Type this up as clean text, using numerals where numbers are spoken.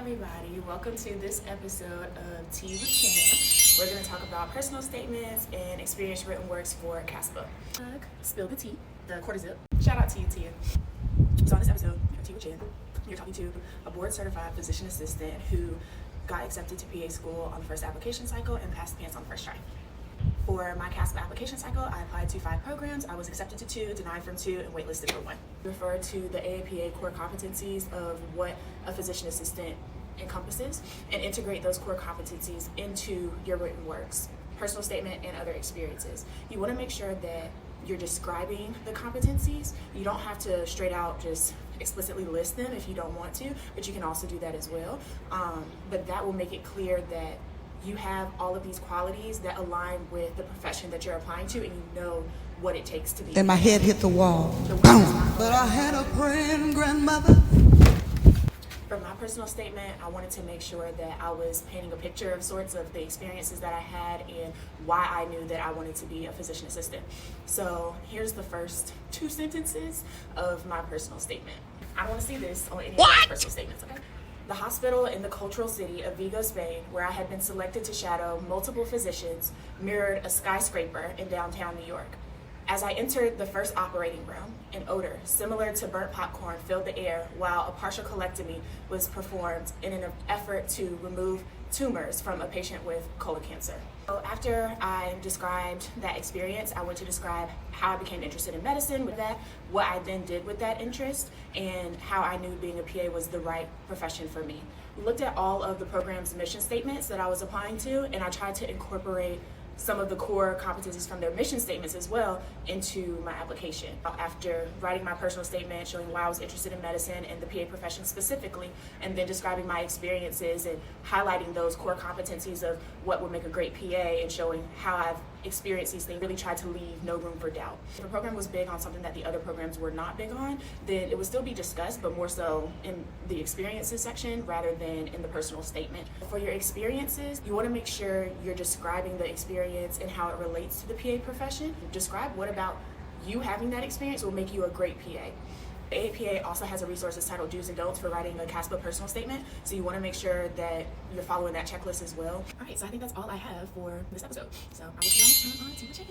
everybody, welcome to this episode of Tea with Chan. We're going to talk about personal statements and experience written works for CASPA. Spill the tea, the quarter zip. Shout out to you, Tia. So on this episode of Tea with Chan, you're talking to a board certified physician assistant who got accepted to PA school on the first application cycle and passed PANCE on the first try. For my CASPA application cycle, I applied to 5 programs. I was accepted to 2, denied from 2, and waitlisted for 1. Refer to the AAPA core competencies of what a physician assistant encompasses and integrate those core competencies into your written works, personal statement, and other experiences. You want to make sure that you're describing the competencies. You don't have to straight out just explicitly list them if you don't want to, but you can also do that as well. But that will make it clear that you have all of these qualities that align with the profession that you're applying to, and you know what it takes to be. And my head hit the wall. But I had a praying grandmother. For my personal statement, I wanted to make sure that I was painting a picture of sorts of the experiences that I had and why I knew that I wanted to be a physician assistant. So here's the first 2 sentences of my personal statement. I don't want to see this on any of my personal statements, okay? The hospital in the cultural city of Vigo, Spain, where I had been selected to shadow multiple physicians, mirrored a skyscraper in downtown New York. As I entered the first operating room, an odor similar to burnt popcorn filled the air while a partial colectomy was performed in an effort to remove tumors from a patient with colon cancer. So after I described that experience, I went to describe how I became interested in medicine with that, what I then did with that interest, and how I knew being a PA was the right profession for me. We looked at all of the program's mission statements that I was applying to, and I tried to incorporate some of the core competencies from their mission statements as well into my application. After writing my personal statement, showing why I was interested in medicine and the PA profession specifically, and then describing my experiences and highlighting those core competencies of what would make a great PA and showing how I've experienced these things, really tried to leave no room for doubt. If a program was big on something that the other programs were not big on, then it would still be discussed, but more so in the experiences section rather than in the personal statement. For your experiences, you want to make sure you're describing the experience and how it relates to the PA profession. Describe what about you having that experience will make you a great PA. The APA also has a resource that's titled Do's and Don'ts for writing a CASPA personal statement, so you want to make sure that you're following that checklist as well. All right, so I think that's all I have for this episode. So I will see you on Tea with Chan.